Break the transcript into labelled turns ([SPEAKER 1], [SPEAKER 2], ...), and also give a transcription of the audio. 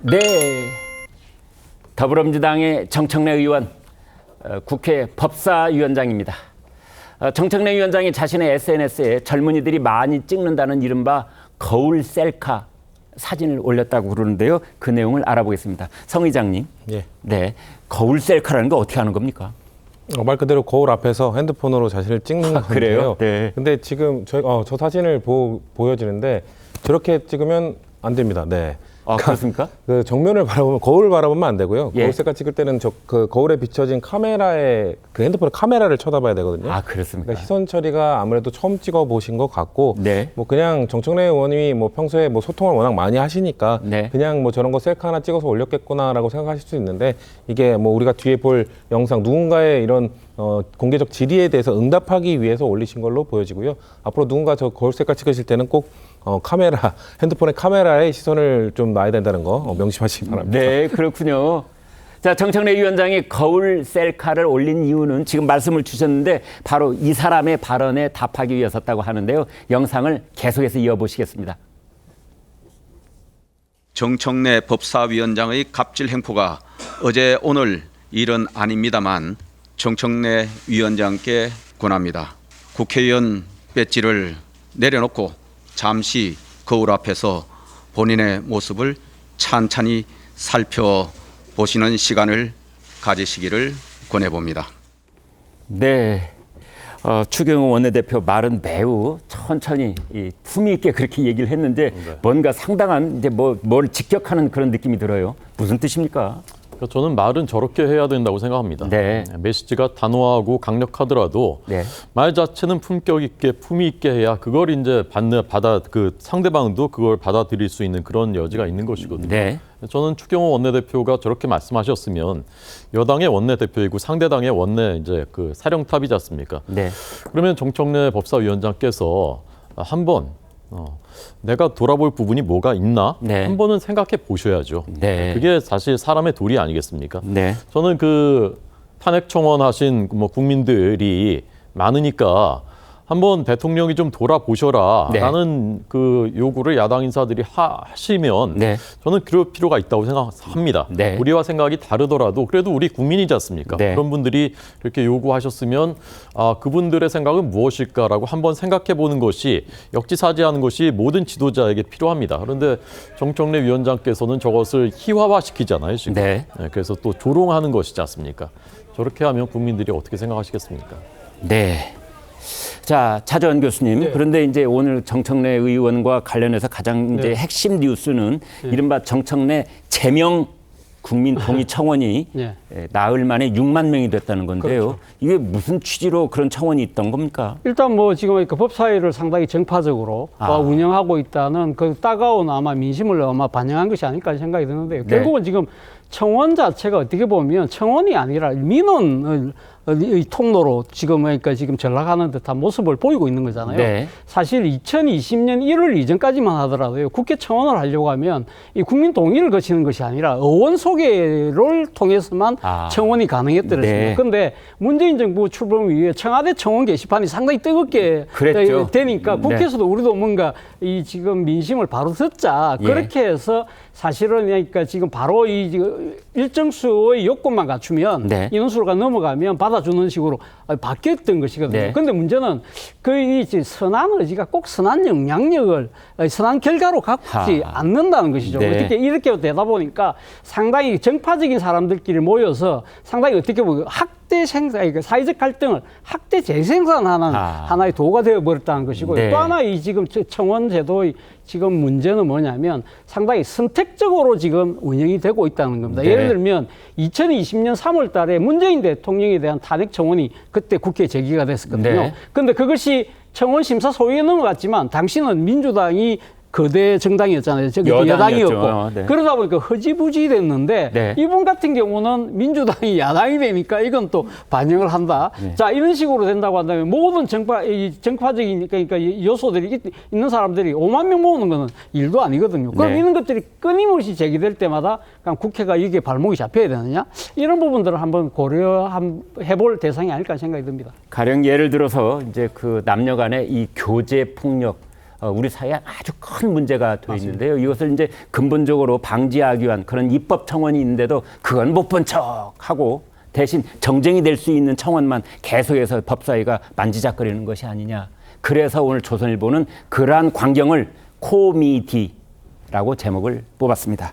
[SPEAKER 1] 네, 더불어민주당의 정청래 의원, 국회 법사위원장입니다. 정청래 위원장이 자신의 SNS에 젊은이들이 많이 찍는다는 이른바 거울 셀카 사진을 올렸다고 그러는데요. 그 내용을 알아보겠습니다. 성 의장님,
[SPEAKER 2] 예.
[SPEAKER 1] 네, 거울 셀카라는 거 어떻게 하는 겁니까?
[SPEAKER 2] 말 그대로 거울 앞에서 핸드폰으로 자신을 찍는 건데요.
[SPEAKER 1] 그래요? 네.
[SPEAKER 2] 근데 지금 저 사진을 보여지는데 저렇게 찍으면 안 됩니다. 네.
[SPEAKER 1] 아, 그렇습니까?
[SPEAKER 2] 그 정면을 바라보면 거울을 바라보면 안 되고요.
[SPEAKER 1] 예.
[SPEAKER 2] 거울 셀카 찍을 때는 그 거울에 비춰진 카메라에 그 핸드폰 카메라를 쳐다봐야 되거든요.
[SPEAKER 1] 아, 그렇습니까?
[SPEAKER 2] 그러니까 시선 처리가 아무래도 처음 찍어 보신 것 같고,
[SPEAKER 1] 네.
[SPEAKER 2] 뭐 그냥 정청래 의원이 뭐 평소에 뭐 소통을 워낙 많이 하시니까
[SPEAKER 1] 네.
[SPEAKER 2] 그냥 뭐 저런 거 셀카 하나 찍어서 올렸겠구나라고 생각하실 수 있는데, 이게 뭐 우리가 뒤에 볼 영상 누군가의 이런 공개적 질의에 대해서 응답하기 위해서 올리신 걸로 보여지고요. 앞으로 누군가 저 거울 셀카 찍으실 때는 꼭 카메라, 핸드폰의 카메라에 시선을 좀 놔야 된다는 거 명심하시기 바랍니다.
[SPEAKER 1] 네, 그렇군요. 자, 정청래 위원장이 거울 셀카를 올린 이유는 지금 말씀을 주셨는데 바로 이 사람의 발언에 답하기 위해서였다고 하는데요. 영상을 계속해서 이어보시겠습니다.
[SPEAKER 3] 정청래 법사위원장의 갑질 행포가 어제 오늘 일은 아닙니다만 정청래 위원장께 권합니다. 국회의원 배지를 내려놓고 잠시 거울 앞에서 본인의 모습을 찬찬히 살펴보시는 시간을 가지시기를 권해봅니다.
[SPEAKER 1] 네, 추경호 원내대표 말은 매우 천천히 품위 있게 그렇게 얘기를 했는데 뭔가 상당한 이제 뭘 직격하는 그런 느낌이 들어요. 무슨 뜻입니까?
[SPEAKER 4] 저는 말은 저렇게 해야 된다고 생각합니다.
[SPEAKER 1] 네.
[SPEAKER 4] 메시지가 단호하고 강력하더라도
[SPEAKER 1] 네.
[SPEAKER 4] 말 자체는 품격 있게 품위 있게 해야 그걸 이제 그 상대방도 그걸 받아들일 수 있는 그런 여지가 있는 것이거든요.
[SPEAKER 1] 네.
[SPEAKER 4] 저는 추경호 원내대표가 저렇게 말씀하셨으면 여당의 원내대표이고 상대당의 원내 이제 그 사령탑이지 않습니까?
[SPEAKER 1] 네.
[SPEAKER 4] 그러면 정청래 법사위원장께서 한번 내가 돌아볼 부분이 뭐가 있나
[SPEAKER 1] 네.
[SPEAKER 4] 한 번은 생각해 보셔야죠.
[SPEAKER 1] 네.
[SPEAKER 4] 그게 사실 사람의 도리 아니겠습니까?
[SPEAKER 1] 네.
[SPEAKER 4] 저는 그 탄핵 청원하신 뭐 국민들이 많으니까 한번 대통령이 좀 돌아보셔라
[SPEAKER 1] 네.
[SPEAKER 4] 라는 그 요구를 야당 인사들이 하시면
[SPEAKER 1] 네.
[SPEAKER 4] 저는 그럴 필요가 있다고 생각합니다.
[SPEAKER 1] 네.
[SPEAKER 4] 우리와 생각이 다르더라도 그래도 우리 국민이지 않습니까?
[SPEAKER 1] 네.
[SPEAKER 4] 그런 분들이 이렇게 요구하셨으면 그분들의 생각은 무엇일까라고 한번 생각해 보는 것이 역지사지하는 것이 모든 지도자에게 필요합니다. 그런데 정청래 위원장께서는 저것을 희화화시키잖아요, 지금.
[SPEAKER 1] 네.
[SPEAKER 4] 그래서 또 조롱하는 것이지 않습니까? 저렇게 하면 국민들이 어떻게 생각하시겠습니까?
[SPEAKER 1] 네. 자, 차재원 교수님. 그런데 이제 오늘 정청래 의원과 관련해서 가장 이제 핵심 뉴스는 이른바 정청래 제명 국민 동의 청원이 나흘 만에 6만 명이 됐다는 건데요.
[SPEAKER 5] 그렇죠.
[SPEAKER 1] 이게 무슨 취지로 그런 청원이 있던 겁니까?
[SPEAKER 5] 일단 뭐 지금 그 법사위를 상당히 정파적으로 운영하고 있다는 그 따가운 아마 민심을 아마 반영한 것이 아닐까 생각이 드는데요. 결국은 지금 청원 자체가 어떻게 보면 청원이 아니라 민원을 이 통로로 그러니까 지금 전락하는 듯한 모습을 보이고 있는 거잖아요.
[SPEAKER 1] 네.
[SPEAKER 5] 사실 2020년 1월 이전까지만 하더라도요. 국회 청원을 하려고 하면 이 국민 동의를 거치는 것이 아니라 의원 소개를 통해서만 청원이 가능했더랬습니다.
[SPEAKER 1] 네.
[SPEAKER 5] 그런데 문재인 정부 출범 이후에 청와대 청원 게시판이 상당히 뜨겁게
[SPEAKER 1] 그랬죠.
[SPEAKER 5] 되니까 국회에서도 우리도 뭔가 이 지금 민심을 바로 듣자 그렇게 해서 사실은 그러니까 지금 바로 이 일정 수의 요건만 갖추면 인원수가 넘어가면 받아주는 식으로 바뀌었던 것이거든요. 그런데 문제는 이 선한 의지가 꼭 선한 영향력을 선한 결과로 갖지 않는다는 것이죠. 어떻게 이렇게 되다 보니까 상당히 정파적인 사람들끼리 모여서 상당히 어떻게 보면 학대 생산, 사회적 갈등을 학대 재생산하는 하나의 도구가 되어버렸다는 것이고 또 하나 이 지금 청원 제도의 지금 문제는 뭐냐면 상당히 선택적으로 지금 운영이 되고 있다는 겁니다. 예를 들면 2020년 3월 달에 문재인 대통령에 대한 탄핵 청원이 그때 국회에 제기가 됐었거든요. 그런데 그것이 청원 심사 소위에 넘어갔지만 당시는 민주당이 거대 정당이었잖아요. 여당이었고. 그러다 보니까 허지부지 됐는데 이분 같은 경우는 민주당이 야당이 되니까 이건 또 반영을 한다. 자, 이런 식으로 된다고 한다면 모든 정파적인 그러니까 요소들이 있는 사람들이 5만 명 모으는 거는 일도 아니거든요. 그럼 이런 것들이 끊임없이 제기될 때마다 그냥 국회가 이게 발목이 잡혀야 되느냐? 이런 부분들을 한번 고려해볼 대상이 아닐까 생각이 듭니다.
[SPEAKER 1] 가령 예를 들어서 이제 그 남녀 간의 이 교제 폭력 우리 사회에 아주 큰 문제가 되어 있는데요. 이것을 이제 근본적으로 방지하기 위한 그런 입법 청원이 있는데도 그건 못 본 척하고 대신 정쟁이 될 수 있는 청원만 계속해서 법사위가 만지작거리는 것이 아니냐. 그래서 오늘 조선일보는 그러한 광경을 코미디라고 제목을 뽑았습니다.